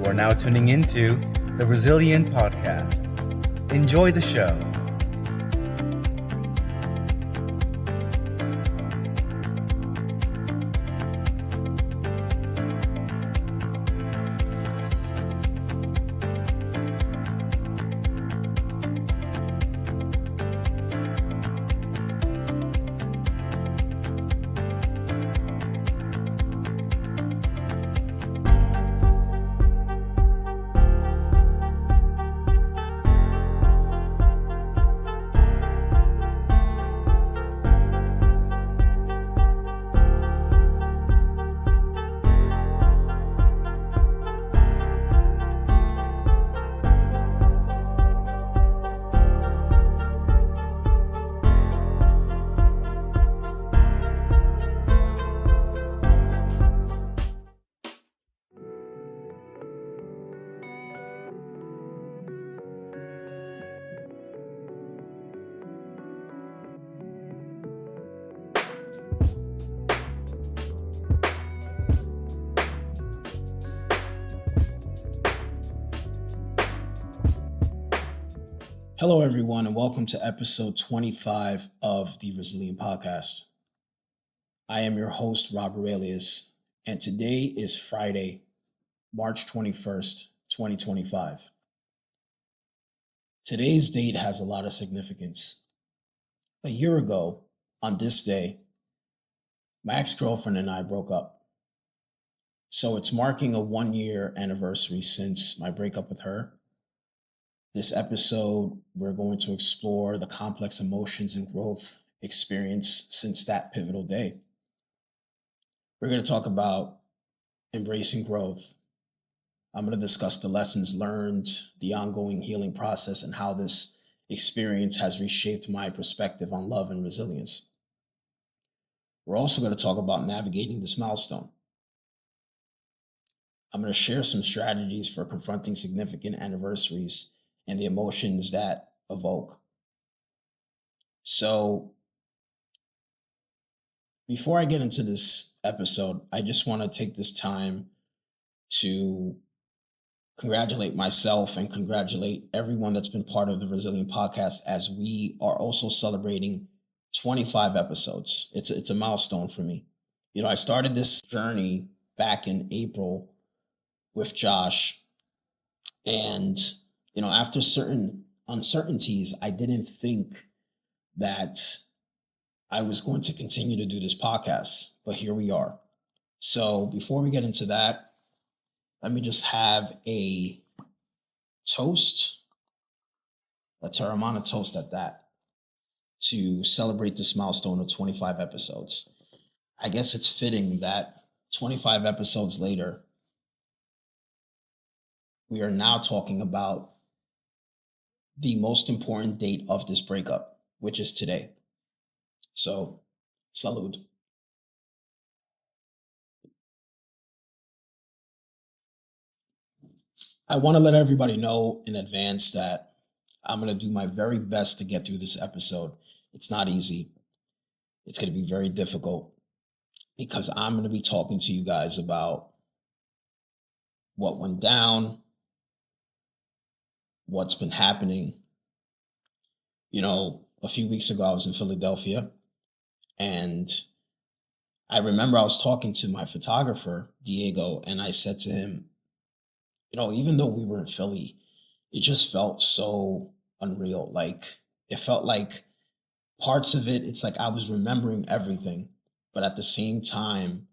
You are now tuning into the Resilient Podcast. Enjoy the show. Hello, everyone, and welcome to episode 25 of the Resilient Podcast. I am your host, Rob Aurelius, and today is Friday, March 21st, 2025. Today's date has a lot of significance. A year ago, on this day, my ex-girlfriend and I broke up. So it's marking a 1-year anniversary since my breakup with her. This episode, we're going to explore the complex emotions and growth experienced since that pivotal day. We're going to talk about embracing growth. I'm going to discuss the lessons learned, the ongoing healing process, and how this experience has reshaped my perspective on love and resilience. We're also going to talk about navigating this milestone. I'm going to share some strategies for confronting significant anniversaries and the emotions that evoke. So, before I get into this episode, I just want to take this time to congratulate myself and congratulate everyone that's been part of the Resilient Podcast, as we are also celebrating 25 episodes. It's a milestone for me. I started this journey back in April with Josh, and after certain uncertainties, I didn't think that I was going to continue to do this podcast, but here we are. So before we get into that, let me just have a toast, a Terramana toast at that, to celebrate this milestone of 25 episodes. I guess it's fitting that 25 episodes later, we are now talking about the most important date of this breakup, which is today. So, salud. I want to let everybody know in advance that I'm going to do my very best to get through this episode. It's not easy. It's going to be very difficult because I'm going to be talking to you guys about what went down, what's been happening. A few weeks ago, I was in Philadelphia, and I remember I was talking to my photographer, Diego, and I said to him, even though we were in Philly, it just felt so unreal. Like, it felt like parts of it, it's like I was remembering everything, but at the same time,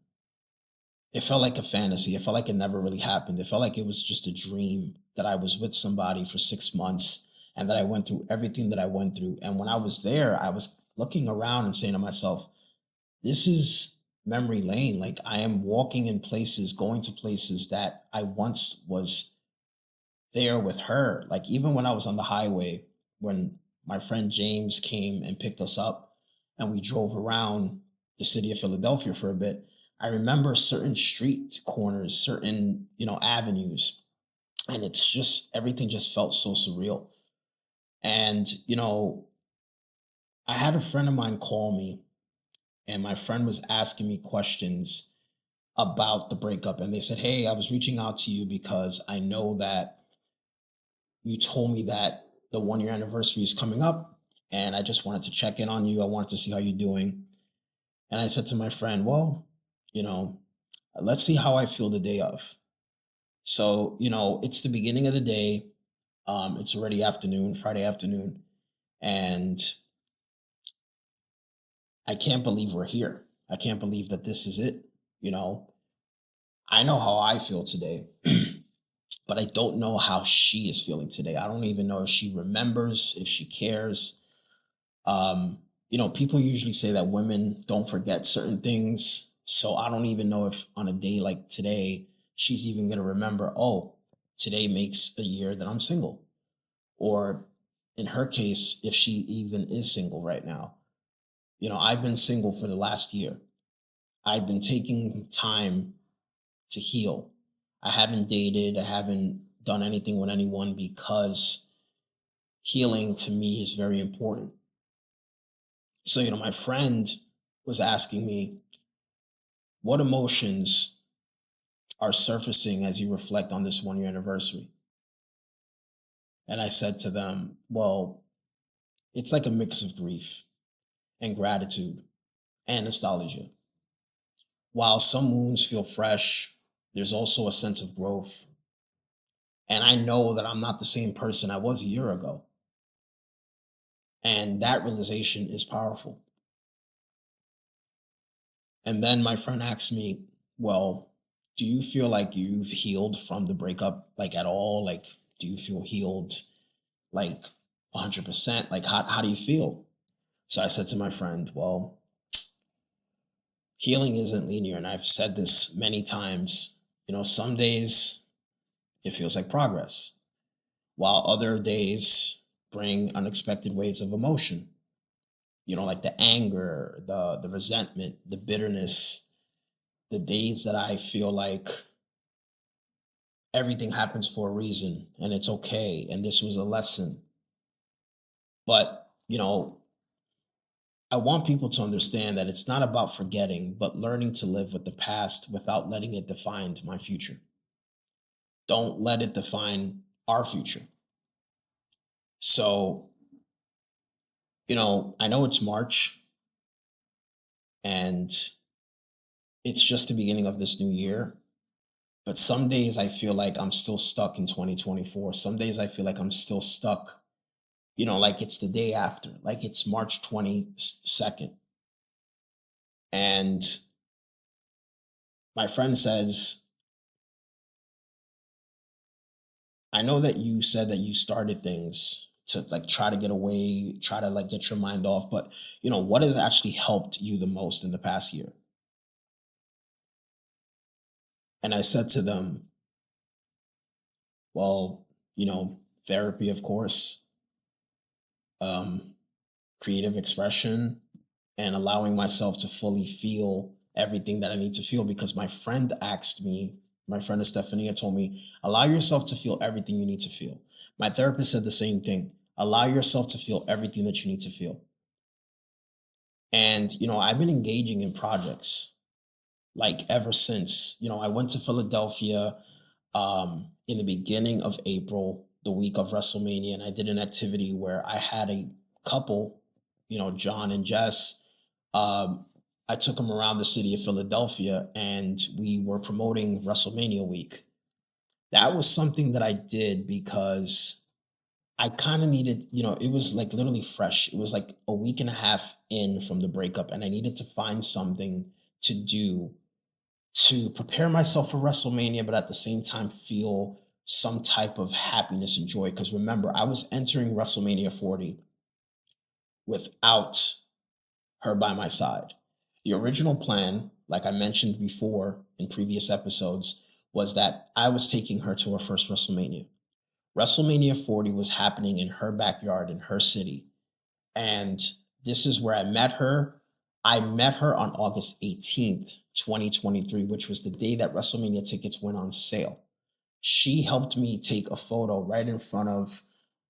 it felt like a fantasy. It felt like it never really happened. It felt like it was just a dream that I was with somebody for 6 months and that I went through everything that I went through. And when I was there, I was looking around and saying to myself, this is memory lane. Like, I am walking in places, going to places that I once was there with her. Like, even when I was on the highway, when my friend James came and picked us up and we drove around the city of Philadelphia for a bit, I remember certain street corners, certain, avenues, and it's just, everything just felt so surreal. And, I had a friend of mine call me, and my friend was asking me questions about the breakup. And they said, "Hey, I was reaching out to you because I know that you told me that the 1 year anniversary is coming up. And I just wanted to check in on you. I wanted to see how you're doing." And I said to my friend, "Well, you know, let's see how I feel the day of." So, it's the beginning of the day. It's already afternoon, Friday afternoon. And I can't believe we're here. I can't believe that this is it. You know, I know how I feel today, but I don't know how she is feeling today. I don't even know if she remembers, if she cares. People usually say that women don't forget certain things. So I don't even know if on a day like today, she's even going to remember, oh, today makes a year that I'm single. Or in her case, if she even is single right now. I've been single for the last year. I've been taking time to heal. I haven't dated, I haven't done anything with anyone because healing to me is very important. So, my friend was asking me, what emotions are surfacing as you reflect on this 1 year anniversary? And I said to them, well, it's like a mix of grief and gratitude and nostalgia. While some wounds feel fresh, there's also a sense of growth. And I know that I'm not the same person I was a year ago. And that realization is powerful. And then my friend asked me, well, do you feel like you've healed from the breakup, like at all? Like, do you feel healed like 100%? Like, how do you feel? So I said to my friend, well, healing isn't linear. And I've said this many times. Some days it feels like progress, while other days bring unexpected waves of emotion, like the anger, the resentment, the bitterness, the days that I feel like everything happens for a reason and it's okay. And this was a lesson. But, I want people to understand that it's not about forgetting, but learning to live with the past without letting it define my future. Don't let it define our future. So, I know it's March and it's just the beginning of this new year. But some days I feel like I'm still stuck in 2024. Some days I feel like I'm still stuck, like it's the day after, like it's March 22nd. And my friend says, I know that you said that you started things to like try to get away, try to like get your mind off, but what has actually helped you the most in the past year? And I said to them, well, therapy, of course, um, creative expression, and allowing myself to fully feel everything that I need to feel. Because my friend asked me, my friend Estefania told me, allow yourself to feel everything you need to feel. My therapist said the same thing. Allow yourself to feel everything that you need to feel. And, I've been engaging in projects like ever since. I went to Philadelphia in the beginning of April, the week of WrestleMania, and I did an activity where I had a couple, John and Jess. um, I took them around the city of Philadelphia and we were promoting WrestleMania week. That was something that I did because I kind of needed, it was like literally fresh. It was like a week and a half in from the breakup, and I needed to find something to do to prepare myself for WrestleMania, but at the same time feel some type of happiness and joy. Because remember, I was entering WrestleMania 40 without her by my side. The original plan, like I mentioned before in previous episodes, was that I was taking her to her first WrestleMania. WrestleMania 40 was happening in her backyard in her city. And this is where I met her. I met her on August 18th, 2023, which was the day that WrestleMania tickets went on sale. She helped me take a photo right in front of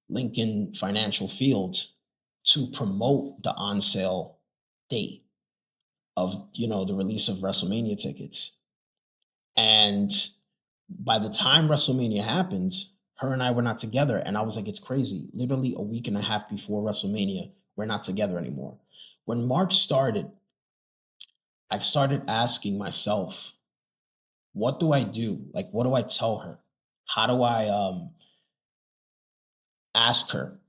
Lincoln Financial Field to promote the on sale date of the release of WrestleMania tickets. And by the time WrestleMania happened, her and I were not together. And I was like, it's crazy. Literally a week and a half before WrestleMania, we're not together anymore. When March started, I started asking myself, what do I do? Like, what do I tell her? How do I ask her,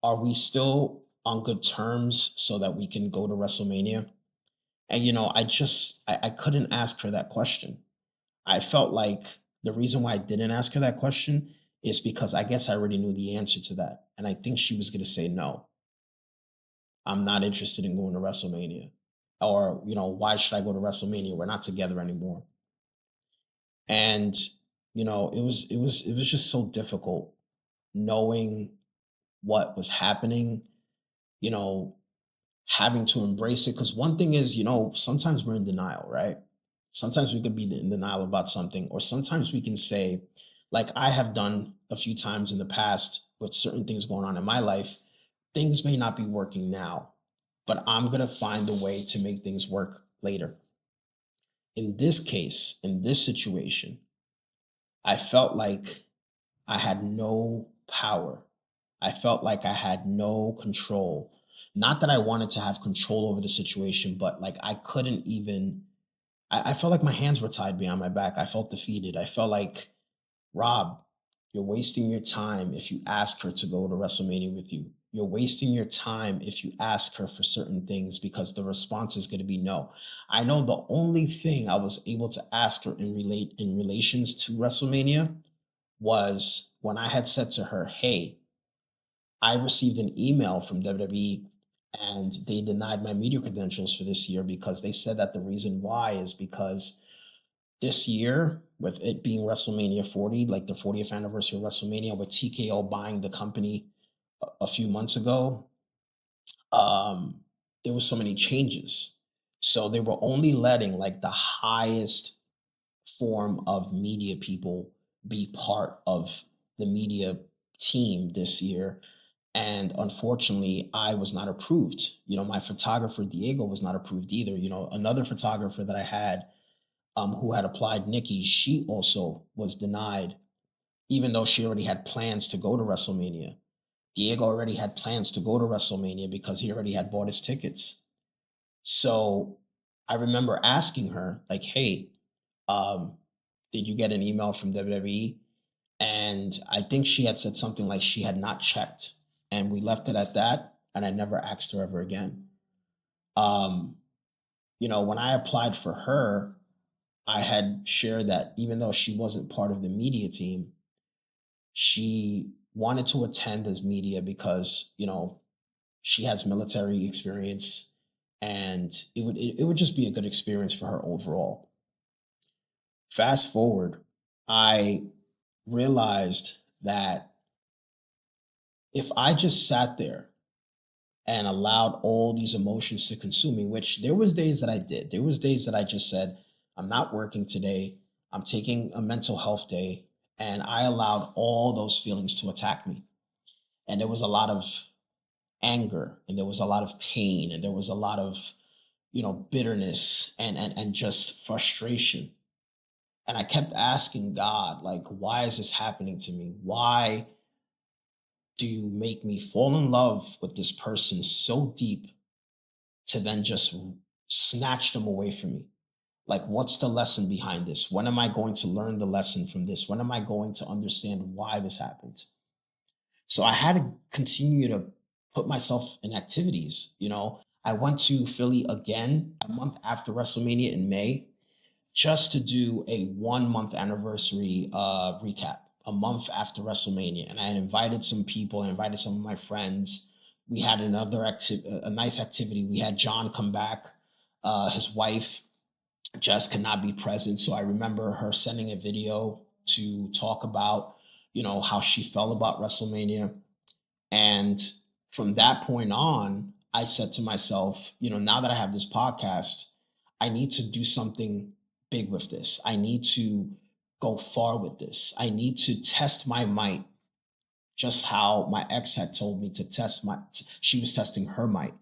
are we still on good terms so that we can go to WrestleMania? And, I couldn't ask her that question. I felt like the reason why I didn't ask her that question is because I guess I already knew the answer to that. And I think she was going to say, no, I'm not interested in going to WrestleMania. Or, why should I go to WrestleMania? We're not together anymore. And, it was just so difficult knowing what was happening, you know, having to embrace it. Because one thing is, sometimes we're in denial, right? Sometimes we could be in denial about something, or sometimes we can say, like I have done a few times in the past with certain things going on in my life, things may not be working now, but I'm going to find a way to make things work later. In this case, in this situation, I felt like I had no power. I felt like I had no control. Not that I wanted to have control over the situation, but like I couldn't even, I felt like my hands were tied behind my back. I felt defeated. I felt like, Rob, you're wasting your time if you ask her to go to WrestleMania with you. You're wasting your time if you ask her for certain things because the response is going to be no. I know the only thing I was able to ask her in relations to WrestleMania was when I had said to her, hey, I received an email from WWE and they denied my media credentials for this year because they said that the reason why is because this year, with it being WrestleMania 40, like the 40th anniversary of WrestleMania, with TKO buying the company a few months ago, um, there was so many changes. So they were only letting like the highest form of media people be part of the media team this year. And unfortunately, I was not approved. My photographer, Diego, was not approved either. Another photographer that I had who had applied, Nikki, she also was denied, even though she already had plans to go to WrestleMania. Diego already had plans to go to WrestleMania because he already had bought his tickets. So I remember asking her, like, hey, um, did you get an email from WWE? And I think she had said something like she had not checked. And we left it at that. And I never asked her ever again. Um, when I applied for her, I had shared that even though she wasn't part of the media team, she wanted to attend as media because, she has military experience and it would just be a good experience for her overall. Fast forward, I realized that if I just sat there and allowed all these emotions to consume me, which there was days that I did. There was days that I just said, I'm not working today. I'm taking a mental health day. And I allowed all those feelings to attack me. And there was a lot of anger and there was a lot of pain and there was a lot of, bitterness and just frustration. And I kept asking God, like, why is this happening to me? Why do you make me fall in love with this person so deep to then just snatch them away from me? Like, what's the lesson behind this? When am I going to learn the lesson from this? When am I going to understand why this happened? So I had to continue to put myself in activities. I went to Philly again a month after WrestleMania in May just to do a 1 month anniversary recap, a month after WrestleMania. And I had invited some people, I invited some of my friends. We had a nice activity. We had John come back. His wife, Jess, could not be present. So I remember her sending a video to talk about, how she felt about WrestleMania. And from that point on, I said to myself, now that I have this podcast, I need to do something big with this. I need to go far with this. I need to test my might, just how my ex had told me to test she was testing her might.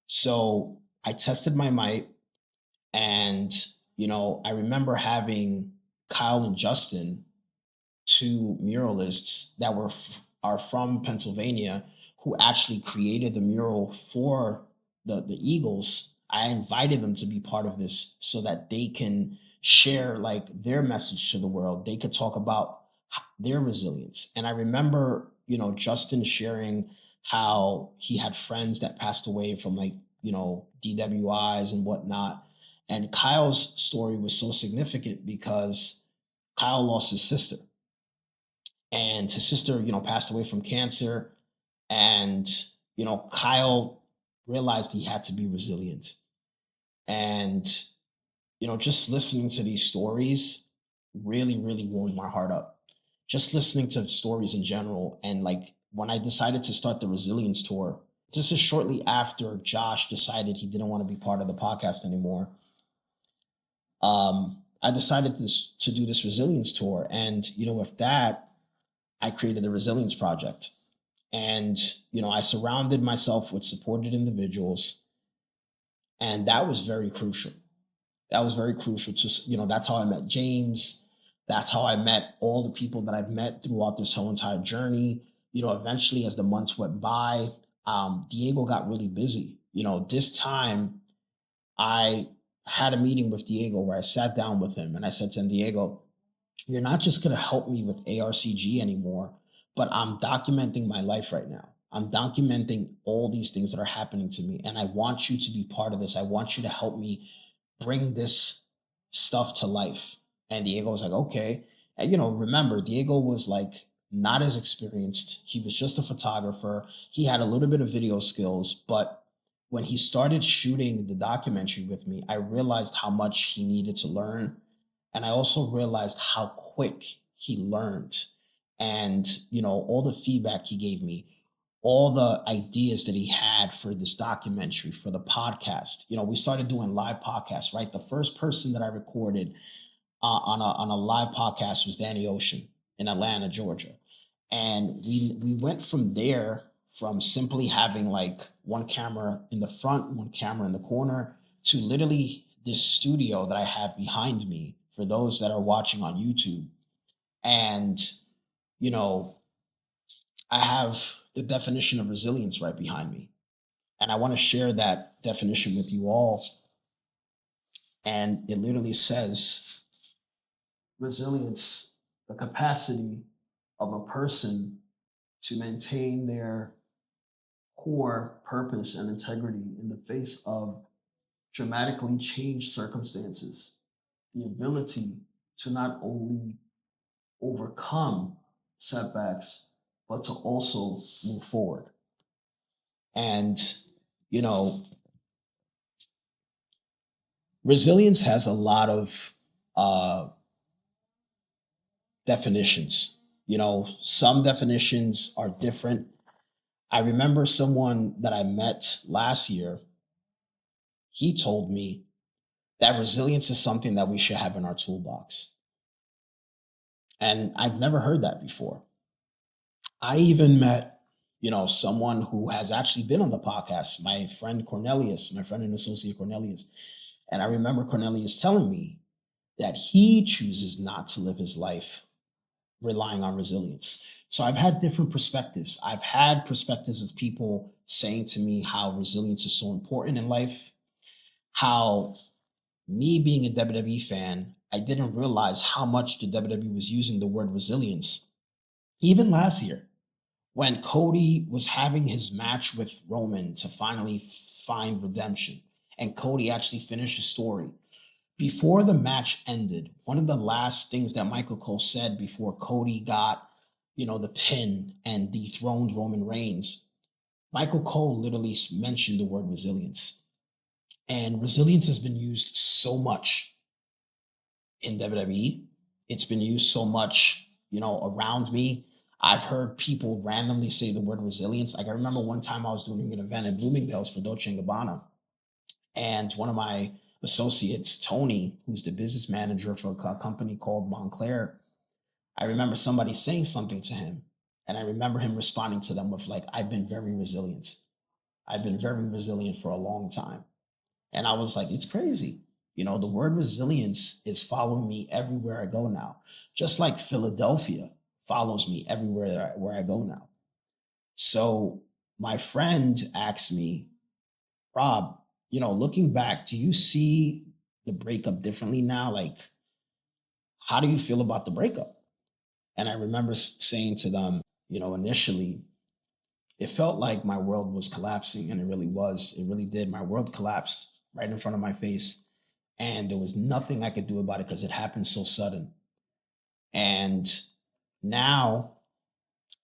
So I tested my might and, I remember having Kyle and Justin, two muralists that are from Pennsylvania, who actually created the mural for the Eagles. I invited them to be part of this so that they can share like their message to the world. They could talk about their resilience. And I remember, Justin sharing how he had friends that passed away from like, DWIs and whatnot. And Kyle's story was so significant because Kyle lost his sister, and his sister, passed away from cancer. And, Kyle realized he had to be resilient. And, just listening to these stories really, really warmed my heart up. Just listening to stories in general. And like when I decided to start the Resilience Tour, just as shortly after Josh decided he didn't want to be part of the podcast anymore, I decided to do this Resilience Tour. And, with that, I created the Resilience Project. And, I surrounded myself with supported individuals. And that was very crucial. That was very crucial to, that's how I met James. That's how I met all the people that I've met throughout this whole entire journey. Eventually as the months went by, Diego got really busy. This time I had a meeting with Diego where I sat down with him and I said to him, Diego, you're not just going to help me with ARCG anymore, but I'm documenting my life right now. I'm documenting all these things that are happening to me. And I want you to be part of this. I want you to help me bring this stuff to life. And Diego was like, okay. And, remember, Diego was like not as experienced. He was just a photographer. He had a little bit of video skills, but when he started shooting the documentary with me, I realized how much he needed to learn. And I also realized how quick he learned. And, all the feedback he gave me, all the ideas that he had for this documentary, for the podcast. We started doing live podcasts, right? The first person that I recorded on a live podcast was Danny Ocean in Atlanta, Georgia. And we went from there, from simply having like one camera in the front, one camera in the corner, to literally this studio that I have behind me for those that are watching on YouTube. And, I have the definition of resilience right behind me. And I want to share that definition with you all. And it literally says resilience, the capacity of a person to maintain their core purpose and integrity in the face of dramatically changed circumstances, the ability to not only overcome setbacks, but to also move forward. And, you know, resilience has a lot of definitions. Some definitions are different. I remember someone that I met last year. He told me that resilience is something that we should have in our toolbox. And I've never heard that before. I even met, someone who has actually been on the podcast, my friend Cornelius, my friend and associate Cornelius. And I remember Cornelius telling me that he chooses not to live his life relying on resilience. So I've had different perspectives. I've had perspectives of people saying to me how resilience is so important in life, how me being a WWE fan, I didn't realize how much the WWE was using the word resilience. Even last year, when Cody was having his match with Roman to finally find redemption, and Cody actually finished his story. Before the match ended, one of the last things that Michael Cole said before Cody got, the pin and dethroned Roman Reigns, Michael Cole literally mentioned the word resilience. And resilience has been used so much in WWE. It's been used so much, around me. I've heard people randomly say the word resilience. Like I remember one time I was doing an event at Bloomingdale's for Dolce & Gabbana. And one of my associates, Tony, who's the business manager for a company called Montclair, I remember somebody saying something to him. And I remember him responding to them with like, I've been very resilient. I've been very resilient for a long time. And I was like, it's crazy. The word resilience is following me everywhere I go now, just like Philadelphia follows me everywhere where I go now. So my friend asked me, Rob, looking back, do you see the breakup differently now? Like, how do you feel about the breakup? And I remember saying to them, initially, it felt like my world was collapsing, and it really was. It really did. My world collapsed right in front of my face, and there was nothing I could do about it because it happened so sudden. And now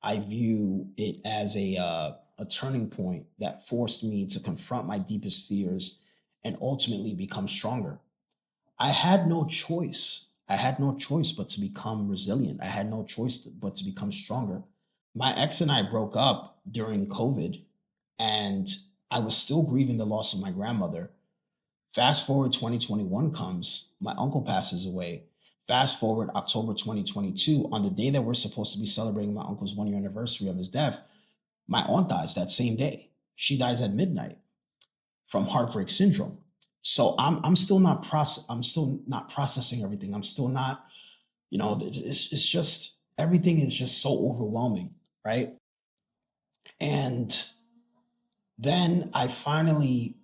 I view it as a turning point that forced me to confront my deepest fears and ultimately become stronger. I had no choice. I had no choice but to become resilient. I had no choice but to become stronger. My ex and I broke up during COVID, and I was still grieving the loss of my grandmother. Fast forward 2021 comes, my uncle passes away. Fast forward October 2022, on the day that we're supposed to be celebrating my uncle's 1 year anniversary of his death, my aunt dies that same day. She dies at midnight from heartbreak syndrome. So I'm still not processing everything. I'm still not, it's just everything is just so overwhelming, right? And then I finally,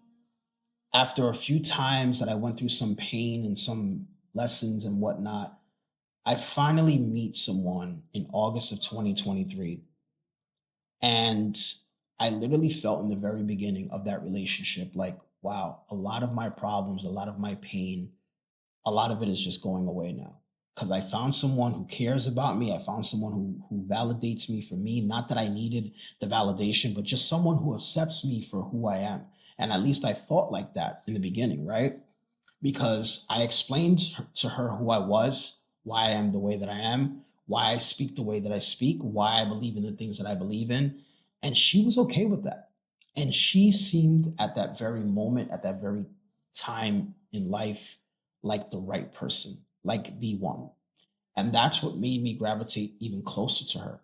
after a few times that I went through some pain and some lessons and whatnot, I finally meet someone in August of 2023. And I literally felt in the very beginning of that relationship like, wow, a lot of my problems, a lot of my pain, a lot of it is just going away now. Because I found someone who cares about me. I found someone who validates me for me. Not that I needed the validation, but just someone who accepts me for who I am. And at least I thought like that in the beginning, right? Because I explained to her who I was, why I am the way that I am, why I speak the way that I speak, why I believe in the things that I believe in. And she was okay with that. And she seemed at that very moment, at that very time in life, like the right person, like the one. And that's what made me gravitate even closer to her.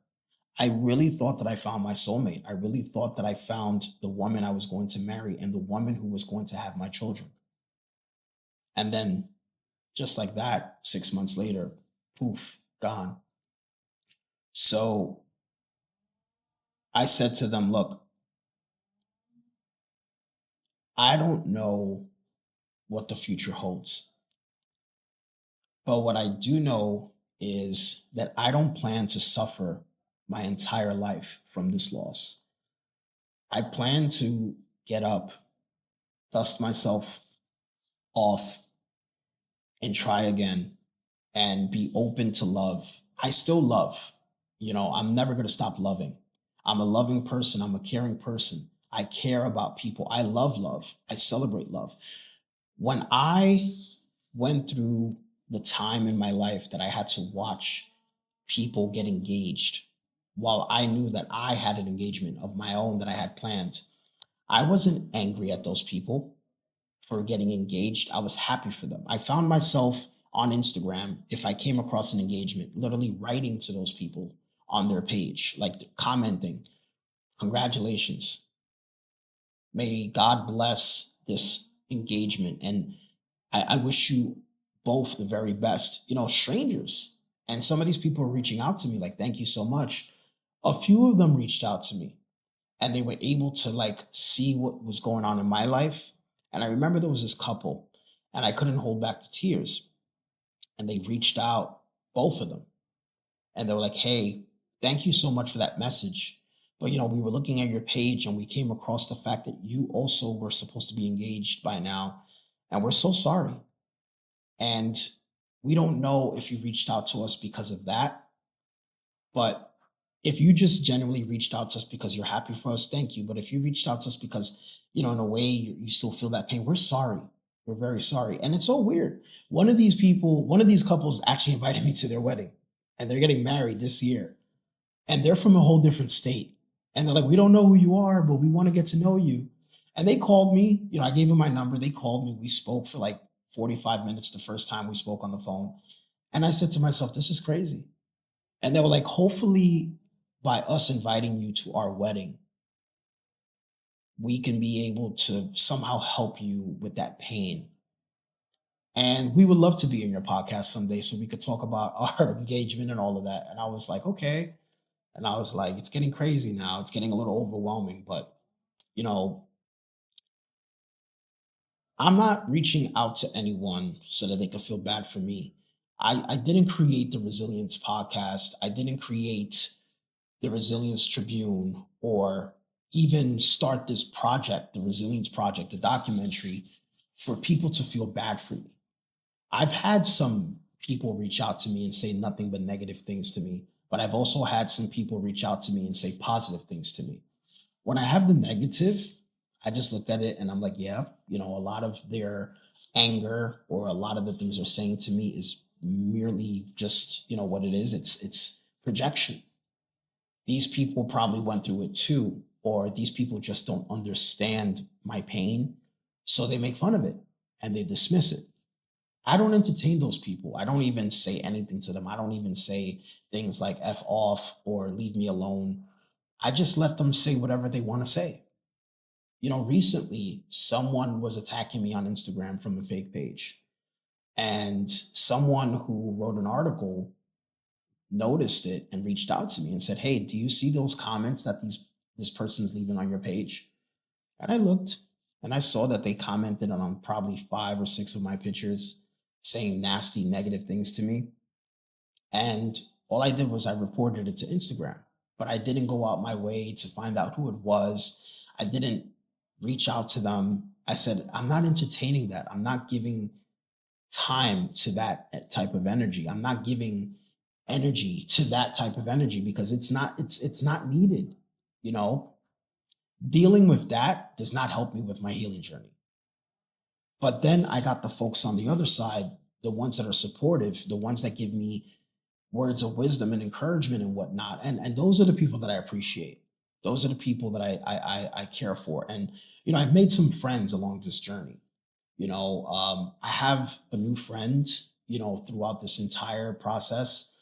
I really thought that I found my soulmate. I really thought that I found the woman I was going to marry and the woman who was going to have my children. And then just like that, 6 months later, poof, gone. So I said to them, look, I don't know what the future holds, but what I do know is that I don't plan to suffer my entire life from this loss. I plan to get up, dust myself off, and try again and be open to love. I still love. I'm never going to stop loving. I'm a loving person. I'm a caring person. I care about people. I love love. I celebrate love. When I went through the time in my life that I had to watch people get engaged while I knew that I had an engagement of my own that I had planned, I wasn't angry at those people for getting engaged. I was happy for them. I found myself on Instagram, if I came across an engagement, literally writing to those people on their page, like commenting, congratulations. May God bless this engagement. And I wish you both the very best, strangers. And some of these people are reaching out to me like, thank you so much. A few of them reached out to me and they were able to like see what was going on in my life. And I remember there was this couple and I couldn't hold back the tears. And they reached out, both of them. And they were like, hey, thank you so much for that message. But we were looking at your page and we came across the fact that you also were supposed to be engaged by now. And we're so sorry. And we don't know if you reached out to us because of that. But if you just genuinely reached out to us because you're happy for us, thank you. But if you reached out to us because, in a way you still feel that pain, we're sorry. We're very sorry. And it's so weird. One of these couples actually invited me to their wedding and they're getting married this year. And they're from a whole different state. And they're like, we don't know who you are, but we want to get to know you. And they called me, I gave them my number. They called me. We spoke for like 45 minutes the first time we spoke on the phone. And I said to myself, this is crazy. And they were like, hopefully by us inviting you to our wedding, we can be able to somehow help you with that pain. And we would love to be in your podcast someday so we could talk about our engagement and all of that. And I was like, okay. And I was like, it's getting crazy now. It's getting a little overwhelming. But, you know, I'm not reaching out to anyone so that they could feel bad for me. I didn't create the Resilience podcast. I didn't create the Resilience Tribune or even start this project, the Resilience Project, the documentary, for people to feel bad for me. I've had some people reach out to me and say nothing but negative things to me, but I've also had some people reach out to me and say positive things to me. When I have the negative, I just look at it and I'm like, yeah, a lot of their anger or a lot of the things they're saying to me is merely just, what it is. It's projection. These people probably went through it too, or these people just don't understand my pain. So they make fun of it and they dismiss it. I don't entertain those people. I don't even say anything to them. I don't even say things like F off or leave me alone. I just let them say whatever they want to say. Recently someone was attacking me on Instagram from a fake page, and someone who wrote an article noticed it and reached out to me and said, "Hey, do you see those comments that this person's leaving on your page?" And I looked and I saw that they commented on probably 5 or 6 of my pictures saying nasty, negative things to me. And all I did was I reported it to Instagram, but I didn't go out my way to find out who it was. I didn't reach out to them. I said, I'm not entertaining that. I'm not giving time to that type of energy. I'm not giving energy to that type of energy because it's not needed. You know, Dealing with that does not help me with my healing journey. But then I got the folks on the other side, the ones that are supportive, the ones that give me words of wisdom and encouragement and whatnot. And those are the people that I appreciate. Those are the people that I care for. And I've made some friends along this journey. I have a new friend, throughout this entire process.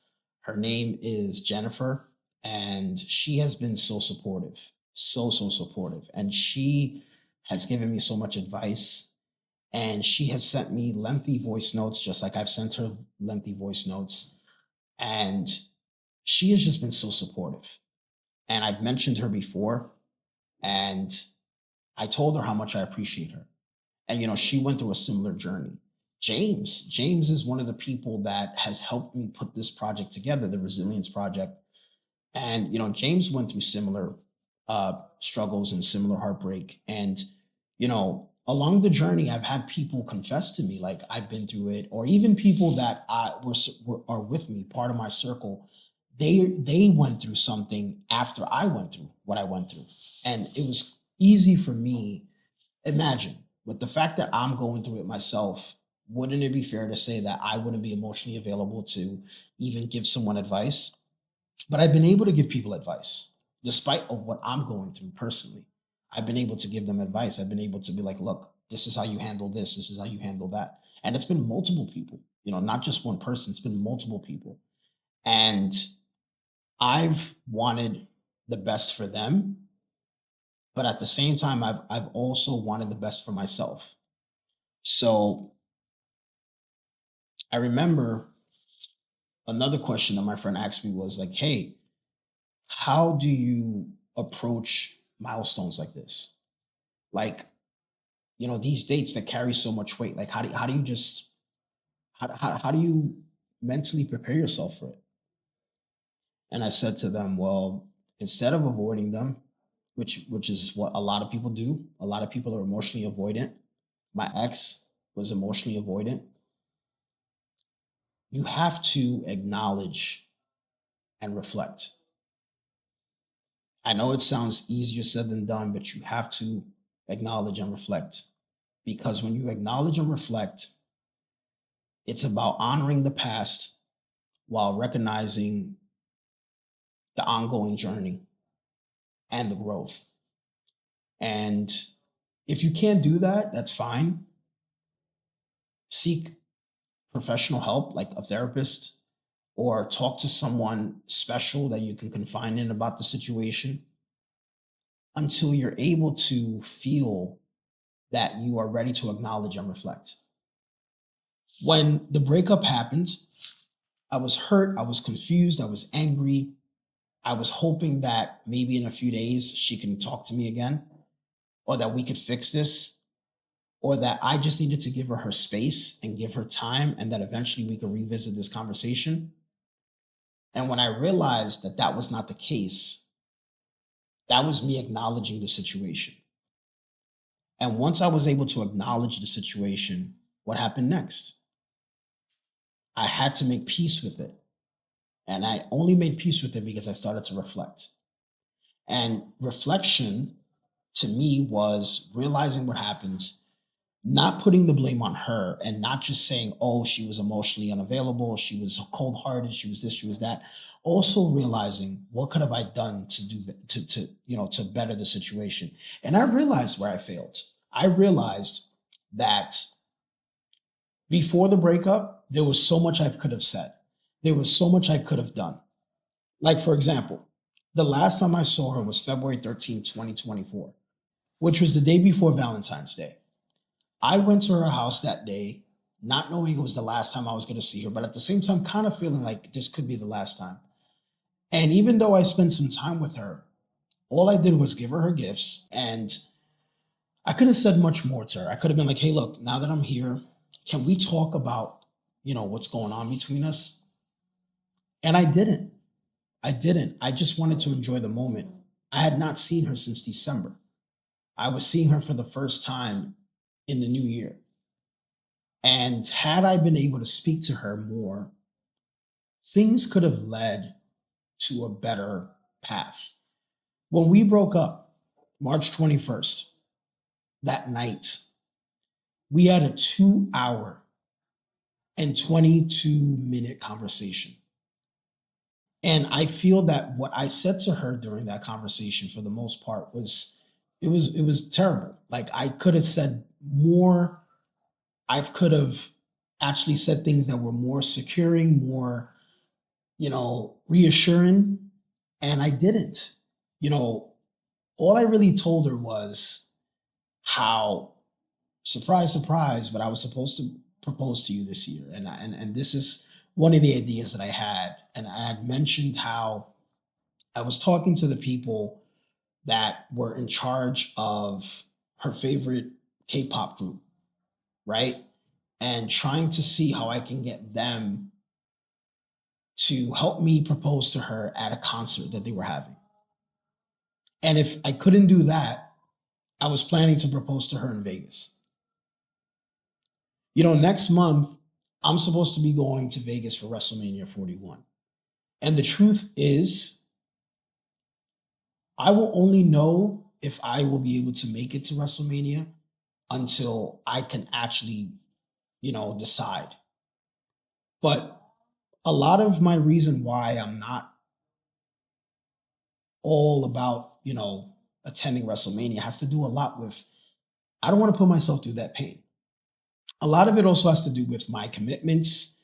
Her name is Jennifer, and she has been so supportive, so supportive. And she has given me so much advice. And she has sent me lengthy voice notes, just like I've sent her lengthy voice notes. And she has just been so supportive. And I've mentioned her before, and I told her how much I appreciate her. And she went through a similar journey. James is one of the people that has helped me put this project together, the Resilience Project. And James went through similar struggles and similar heartbreak. And along the journey, I've had people confess to me like I've been through it, or even people that are with me, part of my circle. They went through something after I went through what I went through, and it was easy for me. Imagine, with the fact that I'm going through it myself, wouldn't it be fair to say that I wouldn't be emotionally available to even give someone advice? But I've been able to give people advice despite of what I'm going through personally. I've been able to give them advice. I've been able to be like, look, this is how you handle this. This is how you handle that. And it's been multiple people, not just one person. It's been multiple people. And I've wanted the best for them, but at the same time, I've also wanted the best for myself. So I remember another question that my friend asked me was like, hey, how do you approach milestones like this? Like, these dates that carry so much weight. Like, how do you just how do you mentally prepare yourself for it? And I said to them, well, instead of avoiding them, which is what a lot of people do, a lot of people are emotionally avoidant. My ex was emotionally avoidant. You have to acknowledge and reflect. I know it sounds easier said than done, but you have to acknowledge and reflect. Because when you acknowledge and reflect, it's about honoring the past while recognizing the ongoing journey and the growth. And if you can't do that, that's fine. Seek professional help, like a therapist, or talk to someone special that you can confide in about the situation until you're able to feel that you are ready to acknowledge and reflect. When the breakup happened, I was hurt, I was confused, I was angry. I was hoping that maybe in a few days she can talk to me again, or that we could fix this, or that I just needed to give her space and give her time, and that eventually we could revisit this conversation. And when I realized that that was not the case, that was me acknowledging the situation. And once I was able to acknowledge the situation, what happened next? I had to make peace with it. And I only made peace with it because I started to reflect. And reflection to me was realizing what happened, not putting the blame on her, and not just saying, oh, she was emotionally unavailable, she was cold hearted, she was this, she was that. Also realizing what could have I done to do to better the situation. And I realized where I failed. I realized that before the breakup, there was so much I could have said. There was so much I could have done. Like, for example, the last time I saw her was February 13th, 2024, which was the day before Valentine's Day. I went to her house that day, not knowing it was the last time I was going to see her, but at the same time, kind of feeling like this could be the last time. And even though I spent some time with her, all I did was give her gifts, and I could have said much more to her. I could have been like, hey, look, now that I'm here, can we talk about, what's going on between us? And I didn't. I just wanted to enjoy the moment. I had not seen her since December. I was seeing her for the first time in the new year. And had I been able to speak to her more, things could have led to a better path. When we broke up, March 21st, that night, we had a 2-hour and 22-minute conversation. And I feel that what I said to her during that conversation, for the most part, was terrible. Like, I could have said more. I could have actually said things that were more securing, more, reassuring. And I didn't. All I really told her was how, surprise, surprise, but I was supposed to propose to you this year. And this is one of the ideas that I had. And I had mentioned how I was talking to the people that were in charge of her favorite K-pop group, right? And trying to see how I can get them to help me propose to her at a concert that they were having. And if I couldn't do that, I was planning to propose to her in Vegas. Next month, I'm supposed to be going to Vegas for WrestleMania 41. And the truth is, I will only know if I will be able to make it to WrestleMania until I can actually, decide. But a lot of my reason why I'm not all about, attending WrestleMania has to do a lot with, I don't want to put myself through that pain. A lot of it also has to do with my commitments.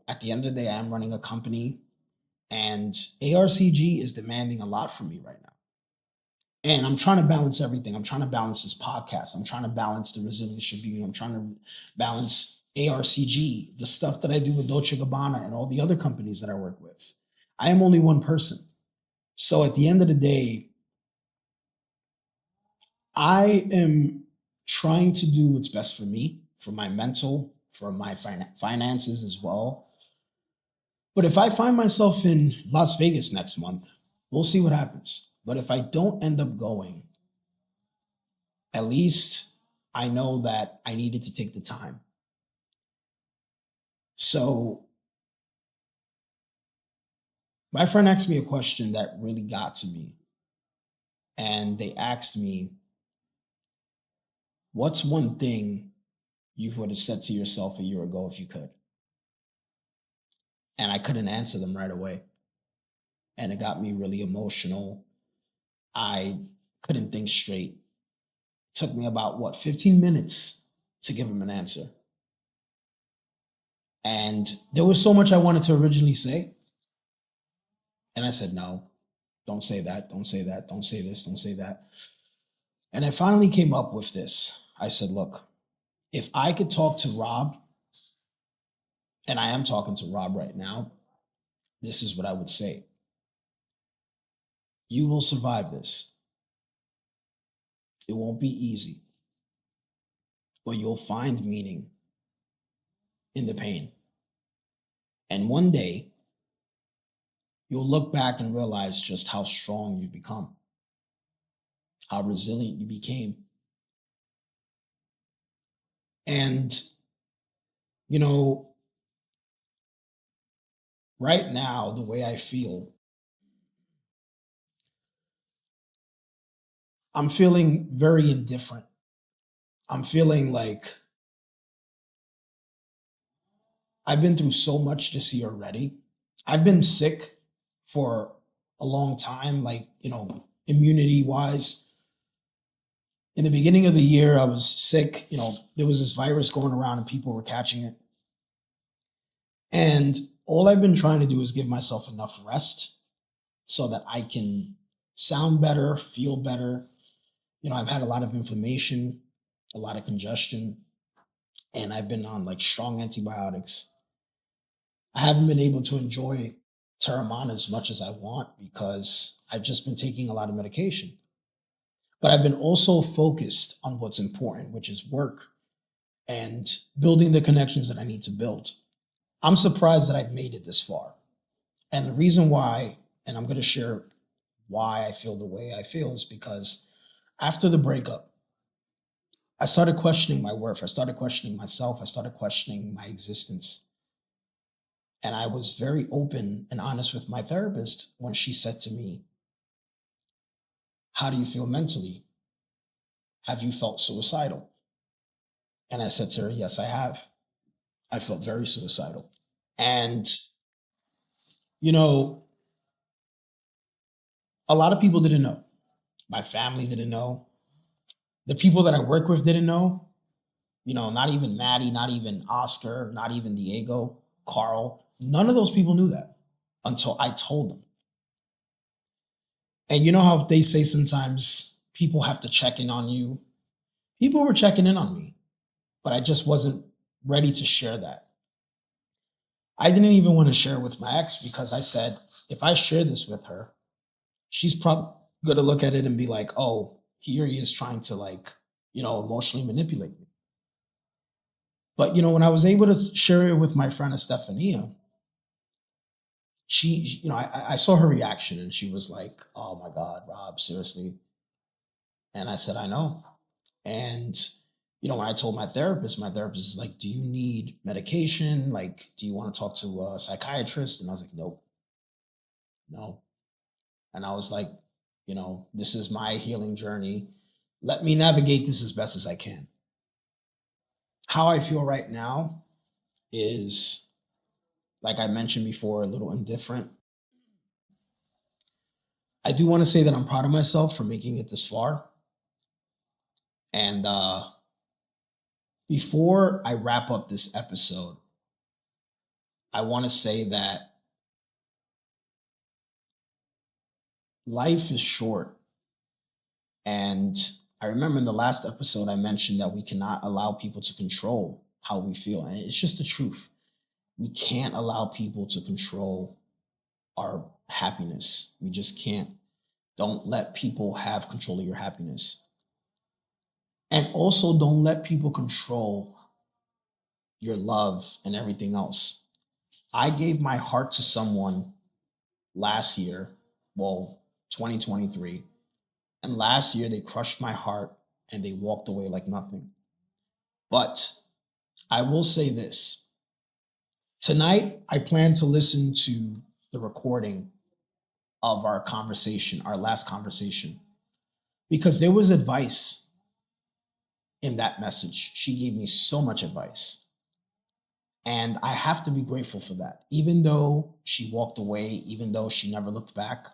At the end of the day, I'm running a company, and ARCG is demanding a lot from me right now. And I'm trying to balance everything. I'm trying to balance this podcast. I'm trying to balance the Resilience Tribune. I'm trying to balance ARCG, the stuff that I do with Dolce & Gabbana and all the other companies that I work with. I am only one person. So at the end of the day, I am trying to do what's best for me, for my mental, for my finances as well. But if I find myself in Las Vegas next month, we'll see what happens. But if I don't end up going, at least I know that I needed to take the time. So my friend asked me a question that really got to me. And they asked me, what's one thing you would have said to yourself a year ago if you could? And I couldn't answer them right away. And it got me really emotional. I couldn't think straight. It took me about 15 minutes to give him an answer. And there was so much I wanted to originally say. And I said, no, don't say that. Don't say that. Don't say this. Don't say that. And I finally came up with this. I said, look, if I could talk to Rob and I am talking to Rob right now, this is what I would say. You will survive this. It won't be easy, but you'll find meaning in the pain. And one day, you'll look back and realize just how strong you've become, how resilient you became. And, you know, right now, the way I feel, I'm feeling very indifferent. I'm feeling like I've been through so much this year already. I've been sick for a long time, like, immunity wise. In the beginning of the year, I was sick. There was this virus going around and people were catching it. And all I've been trying to do is give myself enough rest so that I can sound better, feel better. I've had a lot of inflammation, a lot of congestion, and I've been on like strong antibiotics. I haven't been able to enjoy Terramana as much as I want because I've just been taking a lot of medication. But I've been also focused on what's important, which is work and building the connections that I need to build. I'm surprised that I've made it this far. And the reason why, and I'm going to share why I feel the way I feel, is because after the breakup, I started questioning my worth. I started questioning myself. I started questioning my existence. And I was very open and honest with my therapist when she said to me, "How do you feel mentally? Have you felt suicidal?" And I said to her, "Yes, I have. I felt very suicidal." And, you know, a lot of people didn't know. My family didn't know. The people that I work with didn't know. Not even Maddie, not even Oscar, not even Diego, Carl. None of those people knew that until I told them. And you know how they say sometimes people have to check in on you? People were checking in on me, but I just wasn't ready to share that. I didn't even want to share with my ex because I said, if I share this with her, she's probably going to look at it and be like, oh, here he is trying to emotionally manipulate me. But, when I was able to share it with my friend Estefania, I saw her reaction and she was like, oh my God, Rob, seriously. And I said, I know. And, when I told my therapist is like, do you need medication? Like, do you want to talk to a psychiatrist? And I was like, nope, no. And I was like, this is my healing journey. Let me navigate this as best as I can. How I feel right now is, like I mentioned before, a little indifferent. I do want to say that I'm proud of myself for making it this far. And before I wrap up this episode, I want to say that life is short. And I remember in the last episode, I mentioned that we cannot allow people to control how we feel. And it's just the truth. We can't allow people to control our happiness. We just can't. Don't let people have control of your happiness. And also don't let people control your love and everything else. I gave my heart to someone last year, 2023. And last year they crushed my heart and they walked away like nothing. But I will say this. Tonight, I plan to listen to the recording of our conversation, our last conversation, because there was advice in that message. She gave me so much advice. And I have to be grateful for that. Even though she walked away, even though she never looked back,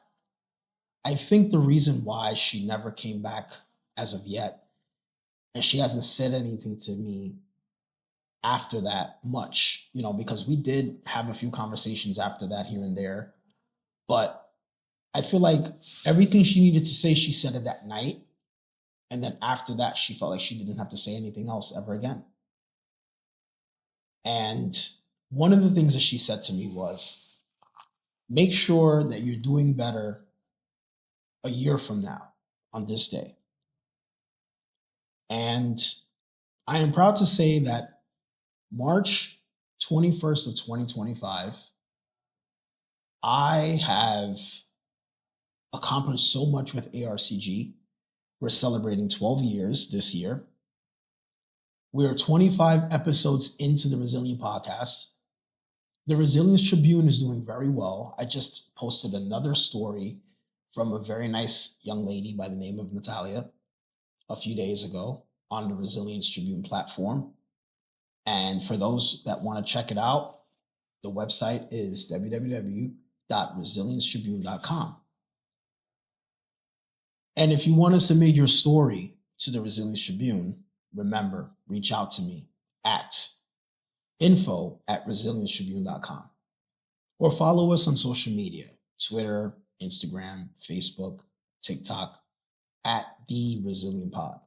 I think the reason why she never came back as of yet, and she hasn't said anything to me after that much, because we did have a few conversations after that here and there. But I feel like everything she needed to say, she said it that night. And then after that, she felt like she didn't have to say anything else ever again. And one of the things that she said to me was, make sure that you're doing better a year from now on this day. And I am proud to say that March 21st of 2025, I have accomplished so much with ARCG. We're celebrating 12 years this year. We are 25 episodes into the Resilient Podcast. The Resilience Tribune is doing very well. I just posted another story from a very nice young lady by the name of Natalia a few days ago on the Resilience Tribune platform. And for those that want to check it out, the website is www.resilienctribune.com. And if you want to submit your story to the Resilience Tribune, remember, reach out to me at info@resilienctribune.com or follow us on social media, Twitter, Instagram, Facebook, TikTok, at The Resilient Pod.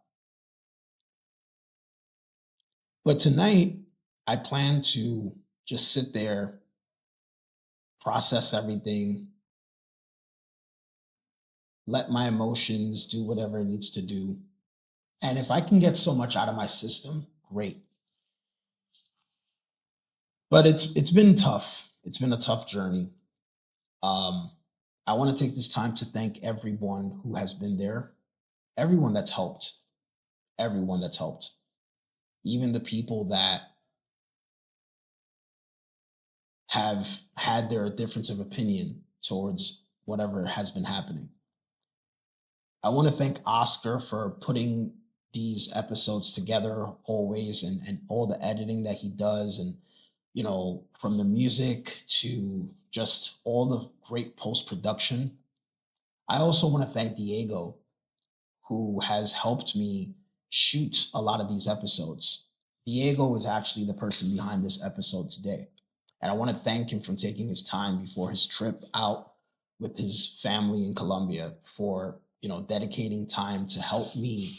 But tonight, I plan to just sit there, process everything, let my emotions do whatever it needs to do. And if I can get so much out of my system, great. But it's been tough. It's been a tough journey. I want to take this time to thank everyone who has been there, everyone that's helped, even the people that have had their difference of opinion towards whatever has been happening. I want to thank Oscar for putting these episodes together always, and all the editing that he does, and from the music to just all the great post-production. I also want to thank Diego, who has helped me shoot a lot of these episodes. Diego is actually the person behind this episode today. And I want to thank him for taking his time before his trip out with his family in Colombia for, dedicating time to help me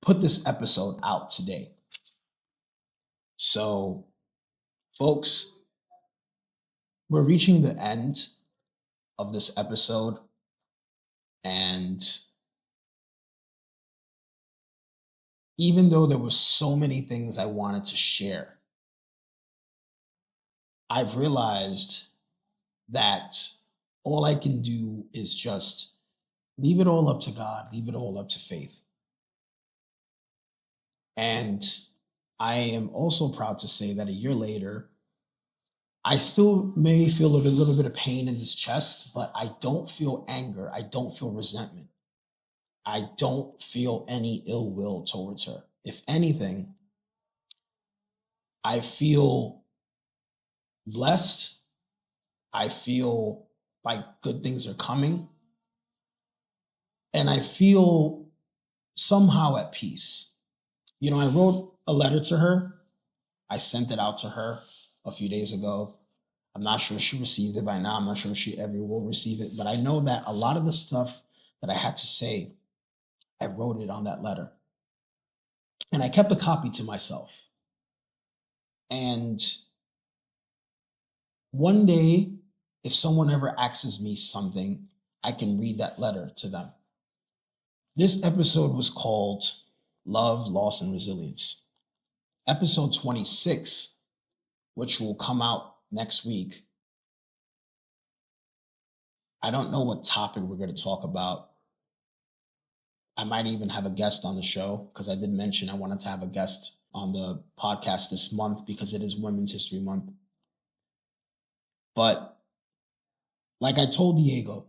put this episode out today. So, folks, we're reaching the end of this episode, and even though there were so many things I wanted to share, I've realized that all I can do is just leave it all up to God, leave it all up to faith. And I am also proud to say that a year later, I still may feel a little bit of pain in this chest, but I don't feel anger. I don't feel resentment. I don't feel any ill will towards her. If anything, I feel blessed. I feel like good things are coming. And I feel somehow at peace. I wrote a letter to her. I sent it out to her a few days ago. I'm not sure she received it by now. I'm not sure she ever will receive it. But I know that a lot of the stuff that I had to say, I wrote it on that letter. And I kept a copy to myself. And one day, if someone ever asks me something, I can read that letter to them. This episode was called Love, Loss, and Resilience. Episode 26, which will come out next week. I don't know what topic we're going to talk about. I might even have a guest on the show, because I did mention I wanted to have a guest on the podcast this month because it is Women's History Month. But like I told Diego,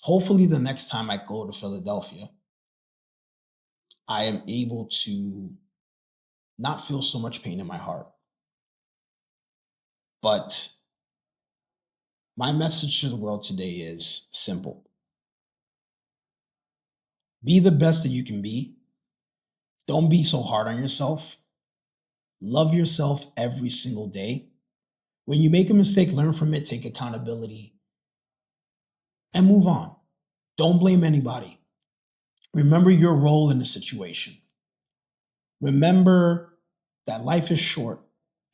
hopefully the next time I go to Philadelphia, I am able to not feel so much pain in my heart. But my message to the world today is simple. Be the best that you can be. Don't be so hard on yourself. Love yourself every single day. When you make a mistake, learn from it, take accountability, and move on. Don't blame anybody. Remember your role in the situation. Remember that life is short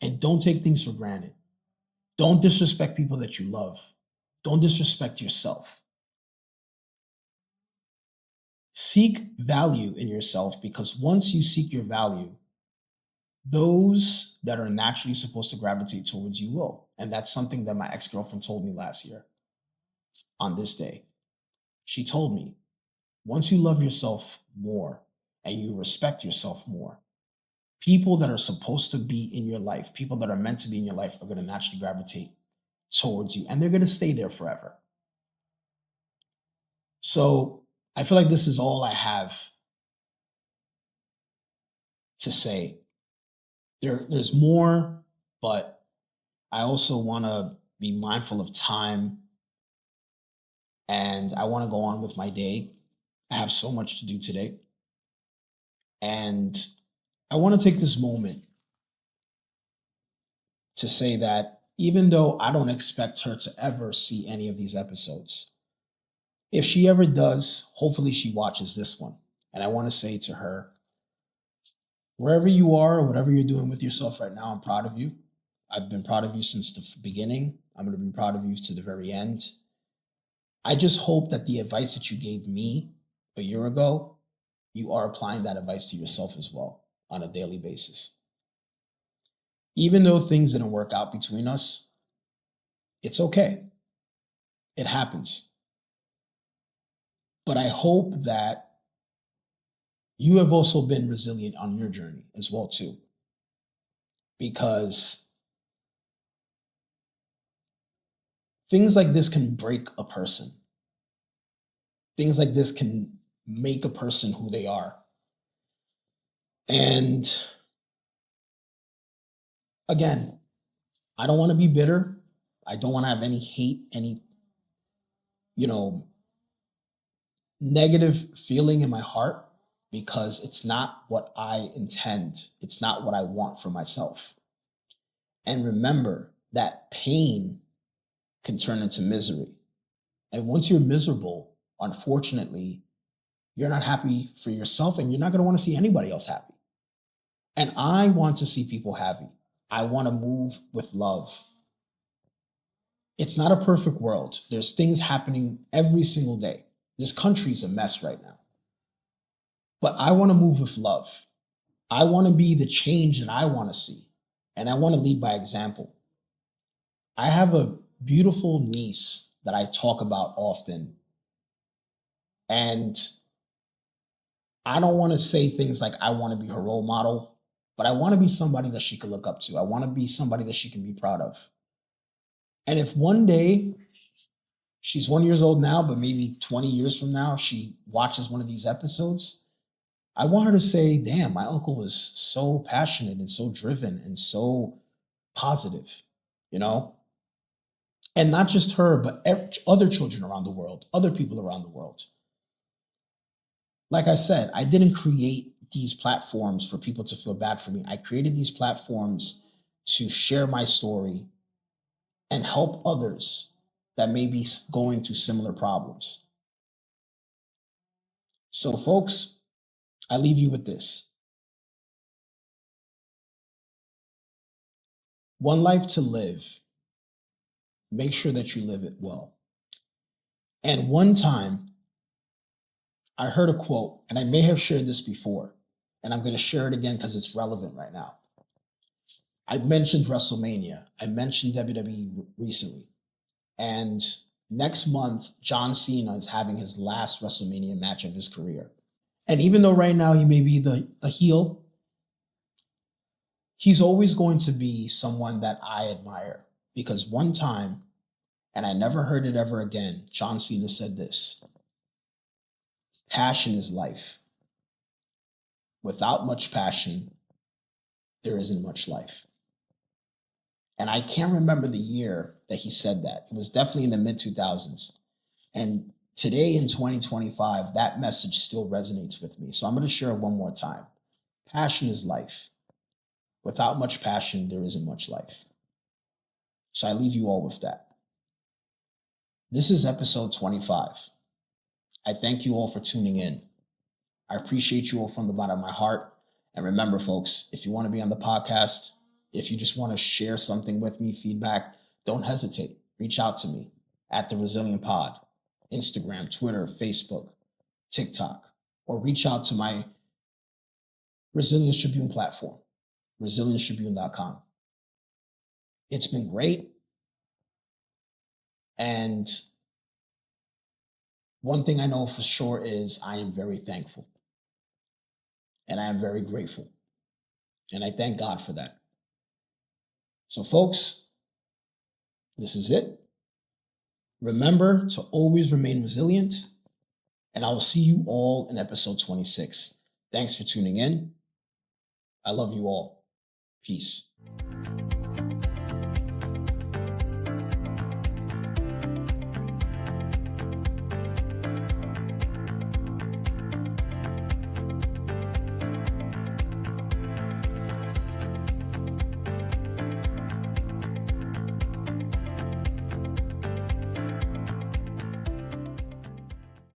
And don't take things for granted. Don't disrespect people that you love. Don't disrespect yourself. Seek value in yourself, because once you seek your value, those that are naturally supposed to gravitate towards you will. And that's something that my ex-girlfriend told me last year on this day. She told me, once you love yourself more and you respect yourself more, people that are supposed to be in your life, people that are meant to be in your life, are going to naturally gravitate towards you, and they're going to stay there forever. So I feel like this is all I have to say. There's more, but I also want to be mindful of time, and I want to go on with my day. I have so much to do today. And I want to take this moment to say that even though I don't expect her to ever see any of these episodes, if she ever does, hopefully she watches this one. And I want to say to her, wherever you are, or whatever you're doing with yourself right now, I'm proud of you. I've been proud of you since the beginning. I'm going to be proud of you to the very end. I just hope that the advice that you gave me a year ago, you are applying that advice to yourself as well on a daily basis. Even though things didn't work out between us, it's okay. It happens. But I hope that you have also been resilient on your journey as well too. Because things like this can break a person. Things like this can make a person who they are. And again, I don't want to be bitter. I don't want to have any hate, any, negative feeling in my heart, because it's not what I intend. It's not what I want for myself. And remember that pain can turn into misery. And once you're miserable, unfortunately, you're not happy for yourself, and you're not going to want to see anybody else happy. And I want to see people happy. I want to move with love. It's not a perfect world. There's things happening every single day. This country's a mess right now. But I want to move with love. I want to be the change that I want to see. And I want to lead by example. I have a beautiful niece that I talk about often. And I don't want to say things like I want to be her role model, but I want to be somebody that she can look up to. I want to be somebody that she can be proud of. And if one day, she's 1 year old now, but maybe 20 years from now, she watches one of these episodes, I want her to say, damn, my uncle was so passionate and so driven and so positive, you know? And not just her, but other children around the world, other people around the world. Like I said, I didn't create these platforms for people to feel bad for me. I created these platforms to share my story and help others that may be going through similar problems. So, folks, I leave you with this. One life to live. Make sure that you live it well. And one time, I heard a quote, and I may have shared this before, and I'm going to share it again because it's relevant right now. I mentioned WrestleMania. I mentioned WWE recently. And next month, John Cena is having his last WrestleMania match of his career. And even though right now he may be a heel, he's always going to be someone that I admire. Because one time, and I never heard it ever again, John Cena said this: passion is life. Without much passion, there isn't much life. And I can't remember the year that he said that. It was definitely in the mid 2000s. And today in 2025, that message still resonates with me. So I'm going to share it one more time. Passion is life. Without much passion, there isn't much life. So I leave you all with that. This is episode 25. I thank you all for tuning in. I appreciate you all from the bottom of my heart. And remember, folks, if you want to be on the podcast, If you just want to share something with me, feedback, don't hesitate. Reach out to me at The Resilient Pod, Instagram, Twitter, Facebook, TikTok, or reach out to my Resilience Tribune platform, ResilienceTribune.com. It's been great. And one thing I know for sure is I am very thankful and I am very grateful. And I thank God for that. So, folks, this is it. Remember to always remain resilient, and I will see you all in episode 26. Thanks for tuning in. I love you all. Peace.